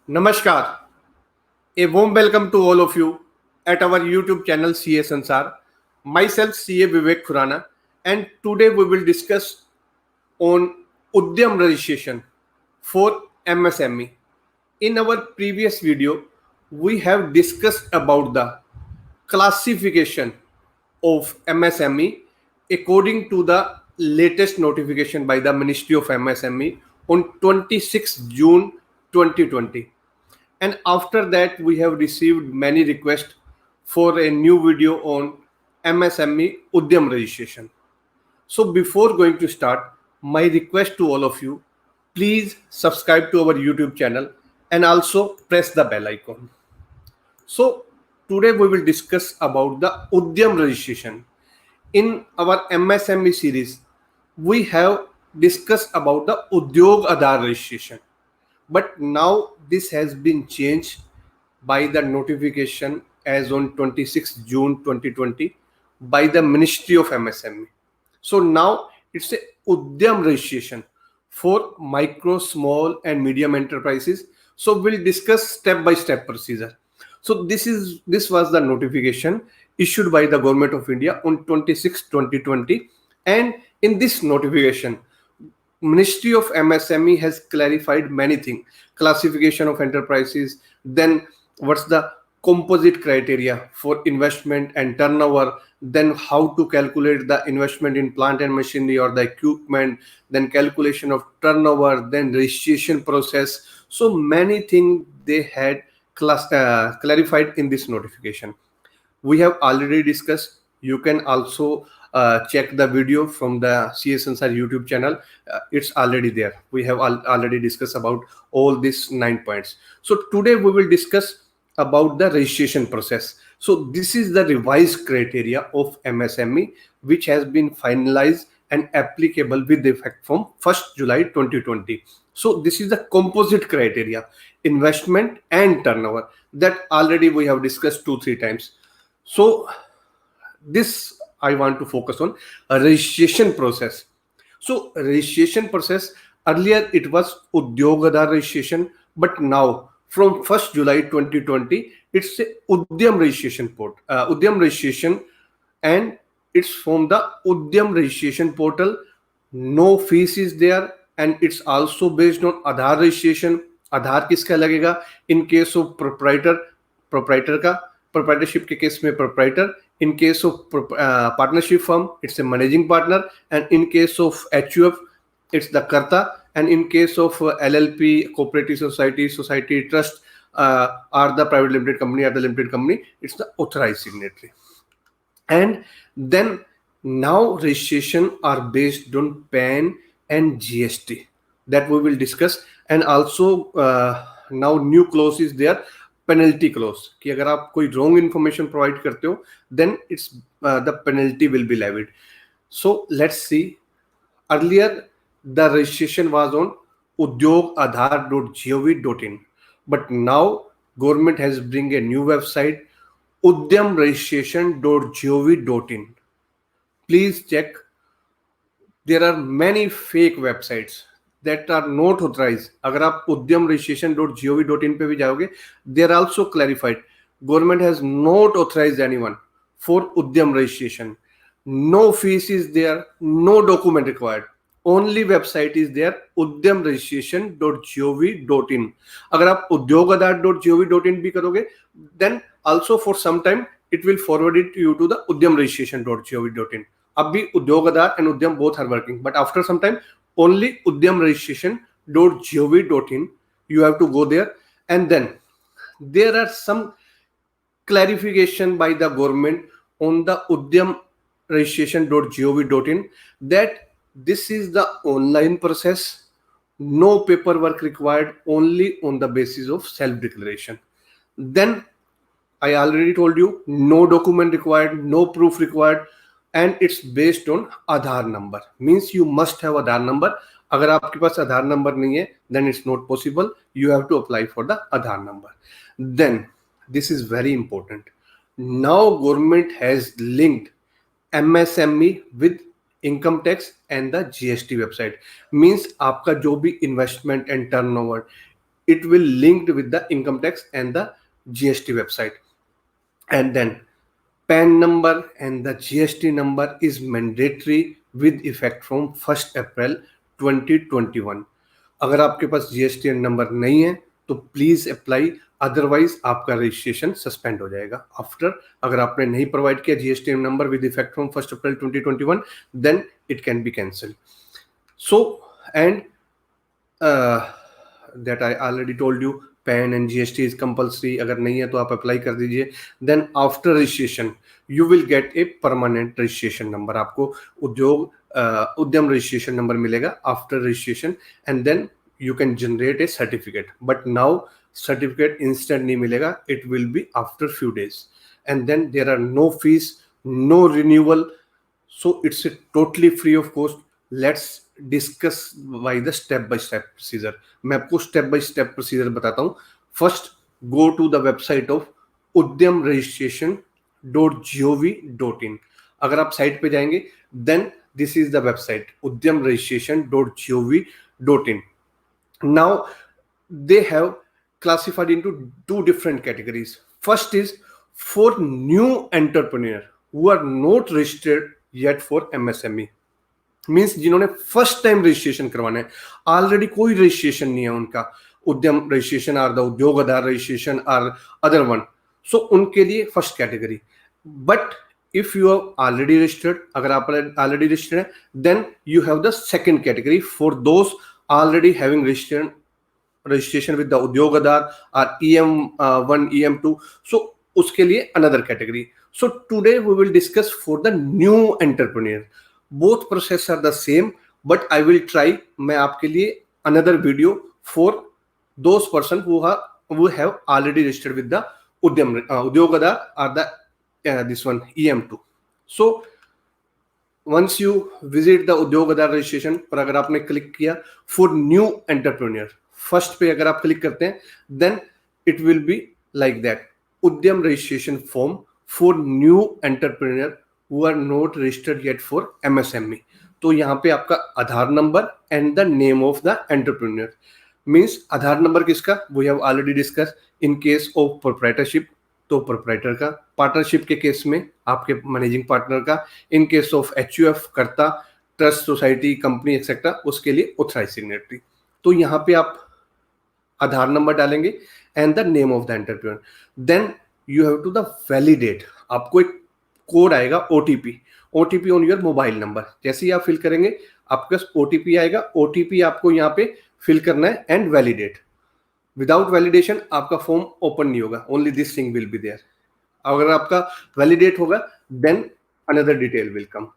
Namaskar. A warm welcome to all of you at our YouTube channel CA Sansar. Myself CA Vivek Khurana, and today we will discuss on Udyam registration for MSME. In our previous video, we have discussed about the classification of MSME according to the latest notification by the Ministry of MSME on 26 June 2020. And after that, we have received many requests for a new video on MSME Udyam registration. So before going to start, my request to all of you, please subscribe to our YouTube channel and also press the bell icon. So today we will discuss about the Udyam registration. In our MSME series, we have discussed about the Udyog Aadhaar registration. But now this has been changed by the notification as on 26 June 2020 by the Ministry of MSME. So now it's a Udyam registration for micro, small and medium enterprises. So we'll discuss step by step procedure. So this was the notification issued by the Government of India on 26 2020, and in this notification Ministry of MSME has clarified many things: classification of enterprises, then what's the composite criteria for investment and turnover, then how to calculate the investment in plant and machinery or the equipment, then calculation of turnover, then registration process. So many things they had clarified in this notification. We have already discussed. You can also check the video from the CS Ansar YouTube channel. It's already there. We have already discussed about all these 9 points. So today we will discuss about the registration process. So this is the revised criteria of MSME, which has been finalized and applicable with effect from 1st July 2020. So this is the composite criteria, investment and turnover, that already we have discussed 2-3 times. So this I want to focus on a registration process. So registration process, earlier it was Udyog Aadhaar registration, but now from 1st July 2020 it's a Udyam registration Udyam registration, and it's from the Udyam registration portal. No fees is there, and it's also based on Aadhaar registration. Aadhaar किसका लगेगा? In case of proprietor का, proprietorship के case में proprietor. In case of partnership firm, it's a managing partner, and in case of HUF, it's the karta, and in case of LLP, cooperative society, trust, or the private limited company or the limited company, it's the authorized signatory. And then now registration are based on PAN and GST, that we will discuss. And also now new clause is there, penalty clause, कि अगर आप कोई wrong information provide करते हो, then it's the penalty will be levied. So let's see. Earlier the registration was on udyogaadhaar.gov.in, but now government has bring a new website, udyamregistration.gov.in. Please check. There are many fake websites that are not authorized. अगर आप udyamregistration.gov.in पे भी जाओगे, they are also clarified. Government has not authorized anyone for Udyam registration. No fees is there, no document required. Only website is there, udyamregistration.gov.in. अगर आप udyogaadhaar.gov.in भी करोगे, then also for some time it will forward it you to the udyamregistration.gov.in. Abhi Udyog Aadhaar and Udyam both are working, but after some time only udyamregistration.gov.in you have to go there. And then there are some clarification by the government on the udyamregistration.gov.in that this is the online process, no paperwork required, only on the basis of self-declaration. Then I already told you, no document required, no proof required, and it's based on Aadhaar number. Means you must have Aadhaar number. अगर आपके पास आधार number नहीं है, then it's not possible. You have to apply for the Aadhaar number. Then this is very important. Now government has linked MSME with income tax and the GST website. Means आपका जो भी investment and turnover, it will linked with the income tax and the GST website. And then PAN number and the GST number is mandatory with effect from 1st April 2021. अगर आपके पास GST number नहीं है तो please apply, otherwise आपका registration suspend हो जाएगा after, अगर आपने नहीं प्रोवाइड किया GST number with effect from 1st April 2021, then it can be cancel. So and that I already told you, PAN and GST is compulsory. अगर नहीं है तो आप अप्लाई कर दीजिए. Then after registration you will get a permanent registration number. आपको Udyam registration number मिलेगा after registration, and then you can generate a certificate. But now certificate instant नहीं मिलेगा, it will be after few days. And then there are no fees, no renewal, so it's a totally free of cost. Let's discuss by the step by step procedure. मैं आपको step by step procedure बताता हूँ. First, go to the website of udyamregistration.gov.in. अगर आप site पे जाएंगे, then this is the website udyamregistration.gov.in. Now they have classified into two different categories. First is for new entrepreneur who are not registered yet for MSME. Means जिन्होंने first time registration करवाना है, already कोई registration नहीं है उनका, उद्यम registration और the Udyog Aadhaar registration और अदर वन, सो उनके लिए first category. But if you are already registered, अगर आप ऑलरेडी रजिस्टर्ड है, then you have the second category for those already having registration with the Udyog Aadhaar और EM1 EM2, सो उसके लिए another category. So today we will discuss for the new entrepreneur. Both process are the same, but I will try. मैं आपके लिए another video for those person who have already registered with the उद्योग आधार or the this one EM2. So once you visit the उद्योग आधार registration पर अगर आपने click किया for new entrepreneur, first पे अगर आप क्लिक करते हैं, then it will be like that. उद्यम registration form for new entrepreneur who are not registered yet for MSME. तो यहाँ पे आपका Aadhaar number and the name of the entrepreneur. Means Aadhaar number किसका, we have already discuss. In case of proprietorship तो proprietor का, partnership के case में आपके मैनेजिंग पार्टनर का, in case of HUF karta, trust society, company etcetera, उसके लिए ऑथराइज सिग्नेटरी. तो यहाँ पे आप आधार नंबर डालेंगे and the name of the entrepreneur. Then you have to the validate. आपको एक कोड आएगा OTP on your mobile number. जैसे ही आप फिल करेंगे आपके पास OTP आएगा. OTP आपको यहाँ पे फिल करना है एंड वैलिडेट. विदाउट वैलिडेशन आपका फॉर्म ओपन नहीं होगा, only this thing will be there. अगर आपका वैलिडेट होगा then another detail will come.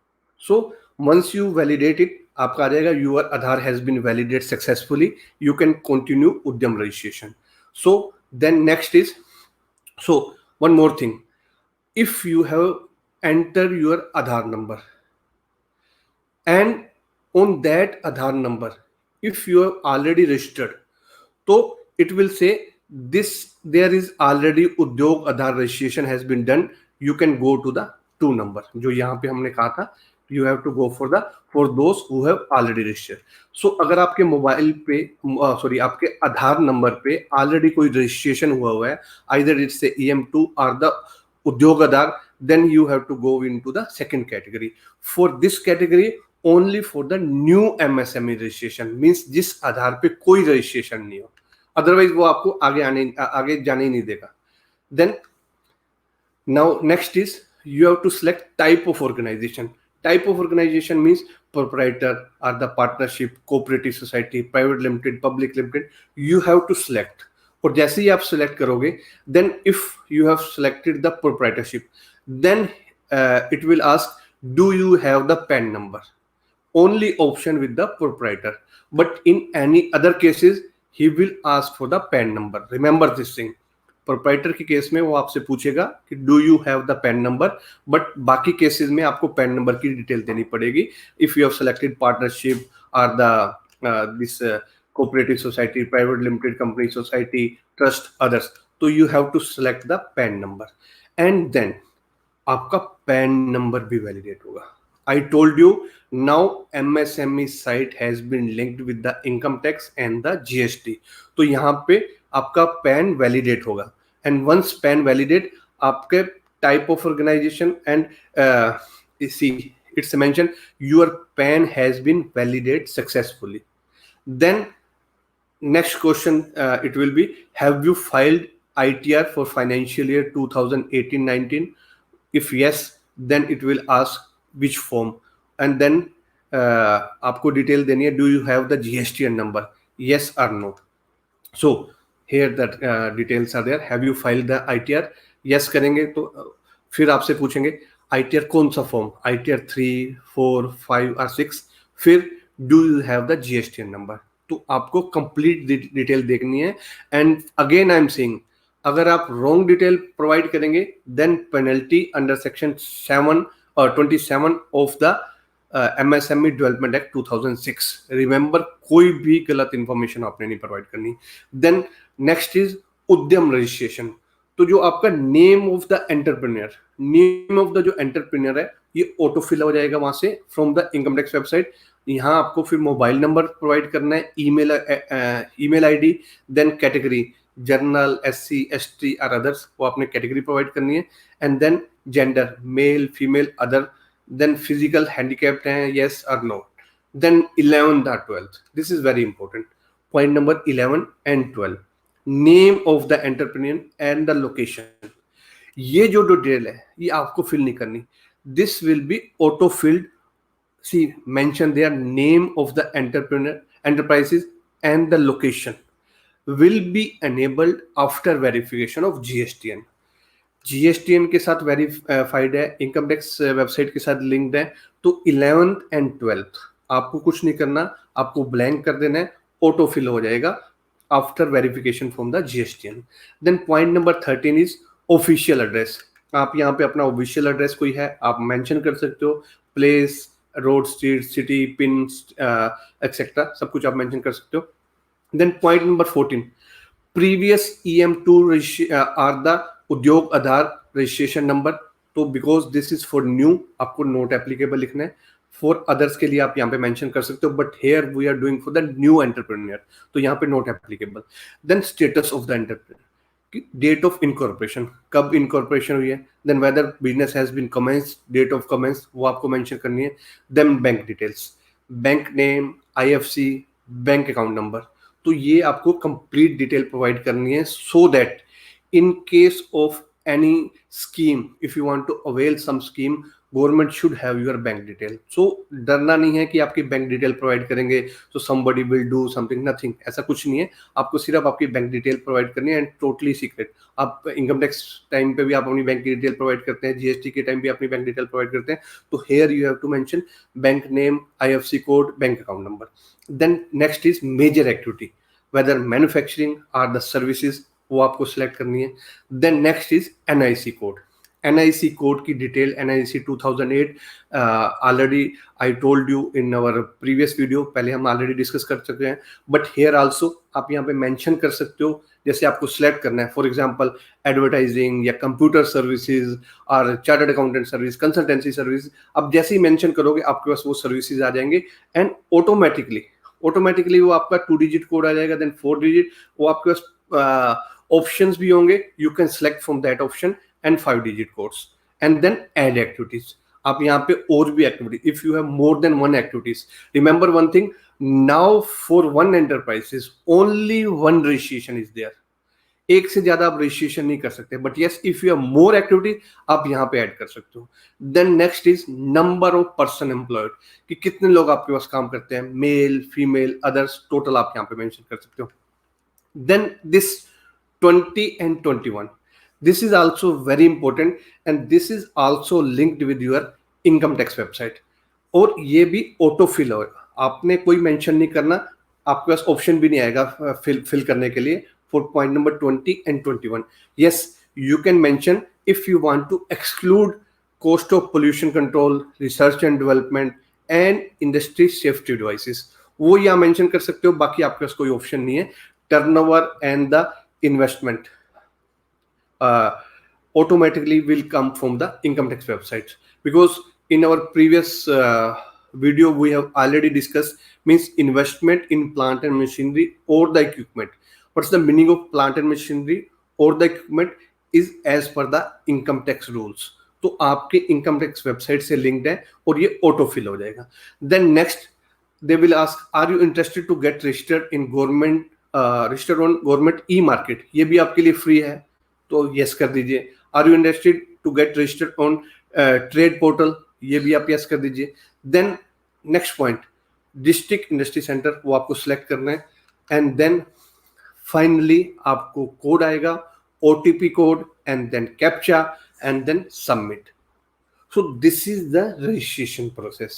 So once you validate it, आपका आ जाएगा your Aadhaar has been validate successfully, you can continue Udyam registration. So then next is, so one more thing, if you have enter your Aadhaar number and on that Aadhaar number if you have already registered, so it will say this there is already Udyog Aadhaar registration has been done, you can go to the 2 number. जो यहाँ पे हमने कहा था you have to go for those who have already registered. So अगर आपके mobile पे sorry आपके आधार नंबर पे ऑलरेडी कोई रजिस्ट्रेशन हुआ है, either it's a EM2 or the उद्योग आधार, then you have to go into the second category. For this category only for the new MSME registration, means जिस आधार पे कोई रजिस्ट्रेशन नहीं हो, अदरवाइज वो आपको आगे जाने ही नहीं देगा. Then now next is you have to select type of organization. Type of organization means proprietor or the partnership, cooperative society, private limited, public limited. You have to select. और जैसे ही आप सिलेक्ट करोगे, then if you have selected the proprietorship, then it will ask do you have the PAN number. Only option with the proprietor, but in any other cases he will ask for the PAN number. Remember this thing. Proprietor के case में वो आपसे पूछेगा कि do you have the PAN number, but बाकी cases में आपको PAN number की डिटेल देनी पड़ेगी. If you have selected partnership और the this cooperative society, private limited company society, trust, others, so you have to select the PAN number and then आपका PAN number भी validate होगा. I told you now MSME site has been linked with the income tax and the GST. तो यहाँ पे आपका PAN validate होगा, and once PAN validate आपके type of organisation and see it's mention your PAN has been validate successfully. Then next question, it will be, have you filed ITR for financial year 2018-19? If yes, then it will ask which form, and then आपको detail देनी है, do you have the GSTN number, yes or no. So here that details are there. Have you filed the ITR? yes करेंगे तो फिर आपसे पूछेंगे ITR कौन सा फॉर्म, ITR 3, 4, 5 और 6, फिर do you have the GSTN number. तो आपको कंप्लीट डिटेल देखनी है. And again I am saying, अगर आप रॉन्ग डिटेल प्रोवाइड करेंगे देन पेनल्टी अंडर सेक्शन 7 और 27 of the MSME development act 2006. Remember, कोई भी गलत इंफॉर्मेशन आपने नहीं प्रोवाइड करनी. देन नेक्स्ट इज उद्यम रजिस्ट्रेशन. तो जो आपका name of the entrepreneur, name of the जो एंटरप्रेन्योर है, ये ऑटो फिल हो जाएगा वहां से from the income tax website. यहाँ आपको फिर मोबाइल नंबर प्रोवाइड करना है, email ID, then category general, SC, ST और अदर्स, वो आपने कैटेगरी प्रोवाइड करनी है. And then gender, male, female, other. Then physical handicapped हैं, yes or no. Then 11th or 12th, this is very important. Point number 11 and 12, name of the entrepreneur and the location. ये जो detail है ये आपको fill नहीं करनी. This will be auto filled. See, mention their name of the entrepreneur, enterprises and the location will be enabled after verification of GSTN. GSTN के साथ verified है, इनकम टैक्स वेबसाइट के साथ लिंक्ड है. तो 11th and 12th आपको कुछ नहीं करना, आपको ब्लैंक कर देना है, ऑटो फिल हो जाएगा after verification from the GSTN. Then point number 13 is official address. आप यहाँ पे अपना ऑफिशियल एड्रेस कोई है आप मेंशन कर सकते हो, place, road, street, city, pin etcetera, सब कुछ आप मेंशन कर सकते हो. Then point number 14, previous EM2 or the Udyog Aadhaar registration number. तो because this is for new, आपको नोट एप्लीकेबल लिखना है. फॉर अदर्स के लिए आप यहाँ पे मेंशन कर सकते हो, but here we are doing for the new entrepreneur, तो यहाँ पे not applicable. Then status of the entrepreneur, date of incorporation, कब इनकॉर्पोरेशन हुई है. Then whether business has been commenced, date of commence वो आपको मेंशन करनी है. Then bank details, bank name, IFC, bank account number. तो ये आपको कंप्लीट डिटेल प्रोवाइड करनी है, so that in case of any scheme, if you want to avail some scheme, government should have your bank detail. So डरना नहीं है कि आपकी बैंक डिटेल प्रोवाइड करेंगे तो somebody will do something, nothing, ऐसा कुछ नहीं है. आपको सिर्फ आपकी बैंक डिटेल प्रोवाइड करनी है, एंड टोटली सीक्रेट. आप इनकम टैक्स टाइम पे भी आप अपनी बैंक की डिटेल प्रोवाइड करते हैं, GST के टाइम भी अपनी बैंक डिटेल प्रोवाइड करते हैं. तो here you have to mention bank name, IFC code, bank account number. Then next is major activity, whether manufacturing or the services, वो आपको सिलेक्ट करनी है. Then next is NIC code. NIC code की detail, NIC 2008 already I told you in our previous video, पहले हम already discuss कर चुके हैं. बट हेयर आल्सो आप यहाँ पे मेंशन कर सकते हो, जैसे आपको सिलेक्ट करना है, फॉर एग्जांपल एडवर्टाइजिंग या कंप्यूटर सर्विसेज और chartered accountant service, consultancy service. अब जैसे ही मेंशन करोगे आपके पास वो सर्विसेज आ जाएंगे, एंड ऑटोमेटिकली वो आपका 2 डिजिट कोड आ जाएगा. देन 4 डिजिट, वो आपके पास ऑप्शंस भी होंगे, you can select from that option, and 5 digit codes. And then add activities, आप यहाँ पे और भी activity, if you have more than 1 activities, remember one thing, now for 1 enterprises only 1 registration is there. एक से ज्यादा आप रजिस्ट्रेशन नहीं कर सकते, but yes if you have more activity आप यहाँ पे ऐड कर सकते हो. Then next is number of person employed, कि कितने लोग आपके पास काम करते हैं, मेल, फीमेल, अदर्स, टोटल आप यहाँ पे मेंशन कर सकते हो. Then this 20 and 21, this is also very important, and this is also linked with your income tax website. और ये भी ऑटो फिल होगा, आपने कोई मेंशन नहीं करना, आपके पास ऑप्शन भी नहीं आएगा फिल करने के लिए. For point number 20 and 21, yes you can mention if you want to exclude cost of pollution control, research and development and industry safety devices, वो यहाँ मेंशन कर सकते हो. बाकी आपके पास कोई ऑप्शन नहीं है. turnover and the investment automatically will come from the income tax website, because in our previous video we have already discussed, means investment in plant and machinery or the equipment. What's the meaning of plant and machinery or the equipment is as per the income tax rules. तो आपके income tax website से linked है और ये auto fill हो जाएगा. Then next they will ask, are you interested to get registered in government, registered on government e market. ये भी आपके लिए फ्री है, तो यस कर दीजिए. Are you interested to get registered on trade portal, ये भी आप यस कर दीजिए. Then next point, district industry centre, वो आपको सिलेक्ट करना है. एंड देन फाइनली आपको कोड आएगा, OTP code, and then captcha, and then submit. So this is the registration process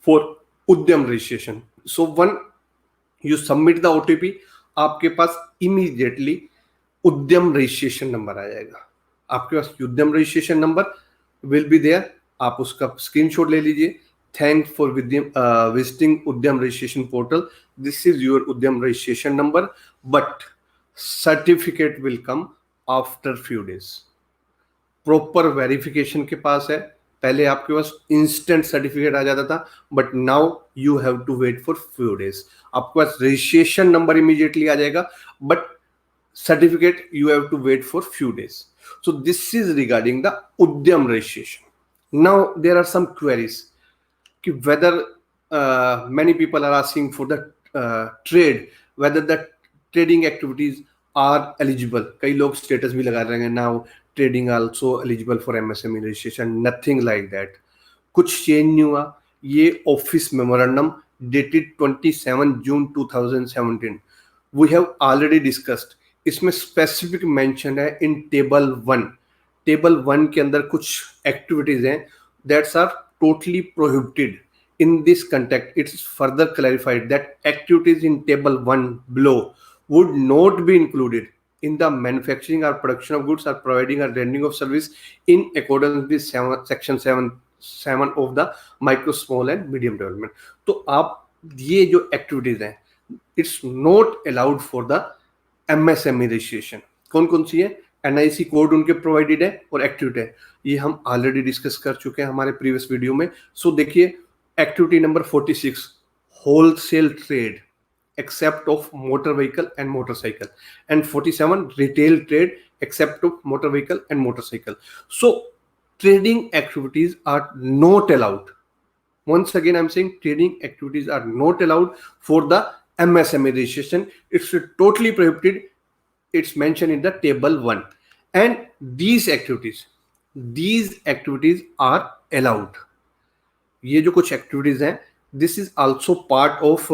for Udyam registration. So when you submit the OTP, आपके पास immediately Udyam registration number आ जाएगा. आपके पास उद्यम registration number will be there, आप उसका स्क्रीनशॉट ले लीजिए. Thank for visiting Udyam registration portal, this is your Udyam registration number, but certificate will come after few days. Proper verification के पास है. पहले आपके पास इंस्टेंट सर्टिफिकेट आ जाता था, but now you have to wait for few days. आपके पास रजिस्ट्रेशन नंबर इमीडिएटली आ जाएगा, but certificate you have to wait for few days. So this is regarding the udyam registration. Now there are some queries ki whether many people are asking for the trade, whether the trading activities are eligible. kai log status bhi laga rahe hain now trading also eligible for MSME registration. Nothing like that. kuch change nahi hua. ye office memorandum dated 27 June 2017 we have already discussed. इसमें specific mention है इन table 1. Table 1 के अंदर कुछ activities हैं that's are totally prohibited in this context. It's further clarified that activities in table 1 below would not be included in the manufacturing or production of goods or providing or rendering of service in accordance with section 7 of the micro small and medium development. तो आप ये जो activities हैं it's not allowed for the MSME registration. कौन कौन सी है? NIC code उनके provided है और एक्टिविटी है, ये हम ऑलरेडी डिस्कस कर चुके हैं हमारे प्रीवियस वीडियो में. सो देखिए activity number 46 wholesale trade except of motor vehicle and motorcycle, and 47 retail trade except of motor vehicle and motorcycle. So trading activities are not allowed. Once again I'm saying trading activities are not allowed for the MSME registration. It's totally prohibited. It's mentioned in the table 1. And these activities are allowed. ये जो कुछ activities हैं, this is also part of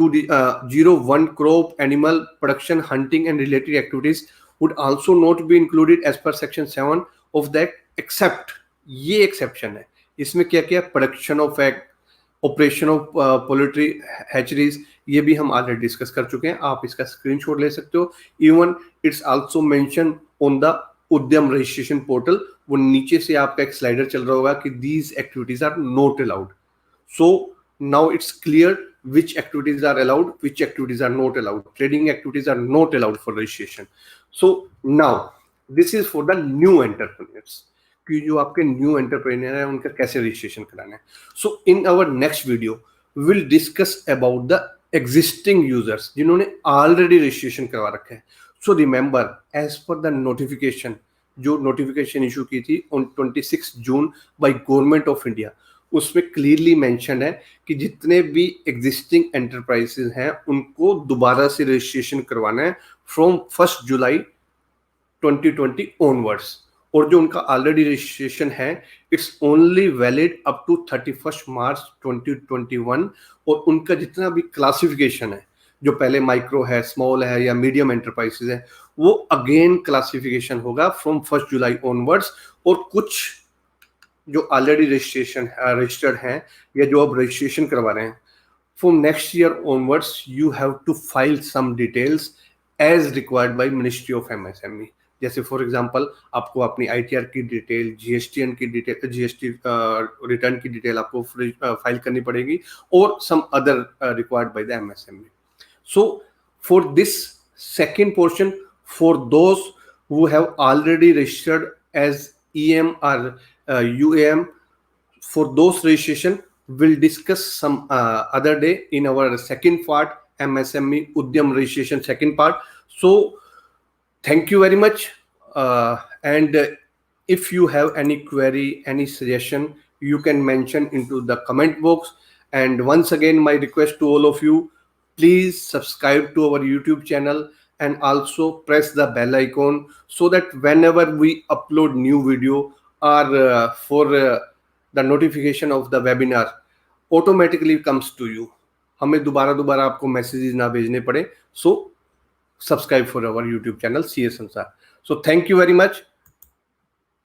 201 crop animal production, hunting and related activities would also not be included as per section 7 of that, except ये exception है. इसमें क्या क्या? Production of egg, operation of poultry hatcheries, ये भी हम already discuss कर चुके हैं. आप इसका स्क्रीनशॉट ले सकते हो. Even it's also mention on the उद्यम रजिस्ट्रेशन पोर्टल. वो नीचे से आपका एक स्लाइडर चल रहा होगा कि these activities are not allowed. So now it's clear which activities are allowed, which activities are not allowed. Trading activities are not allowed for registration. So now this is for the new entrepreneurs, कि जो आपके new entrepreneur है उनका कैसे registration कराना है. So in our next video we will discuss about the existing users जिन्होंने already registration करवा रखा है. So remember as per the notification, जो नोटिफिकेशन इशू की थी on 26 June by government of India, उसमें क्लियरली मेंशन है कि जितने भी एग्जिस्टिंग एंटरप्राइजेस हैं उनको दोबारा से रजिस्ट्रेशन करवाना है फ्रॉम 1 जुलाई 2020 ऑनवर्ड्स. और जो उनका ऑलरेडी रजिस्ट्रेशन है it's only valid up to 31 March 2021. और उनका जितना भी क्लासिफिकेशन है, जो पहले माइक्रो है, स्मॉल है या मीडियम एंटरप्राइजेस है, वो अगेन क्लासिफिकेशन होगा फ्रॉम 1 जुलाई ऑनवर्ड्स. और कुछ जो ऑलरेडी रजिस्टर्ड हैं या जो अब रजिस्ट्रेशन करवा रहे हैं, from next year onwards you have to file some details as required by ministry of MSME. जैसे फॉर एग्जांपल आपको अपनी ITR की डिटेल, GSTN की डिटेल, GST रिटर्न की डिटेल आपको फाइल करनी पड़ेगी, और some other required by the MSME. So for this second portion, for those who have already registered as EM or UAM, for those registration, we'll discuss some other day in our second part, MSME Udyam registration second part. So thank you very much. And if you have any query, any suggestion, you can mention into the comment box. And once again, my request to all of you, please subscribe to our YouTube channel and also press the bell icon so that whenever we upload new video or for the notification of the webinar automatically comes to you. हमें दोबारा दोबारा आपको messages ना भेजने पड़े. So subscribe for our YouTube channel CS Ansar. So thank you very much.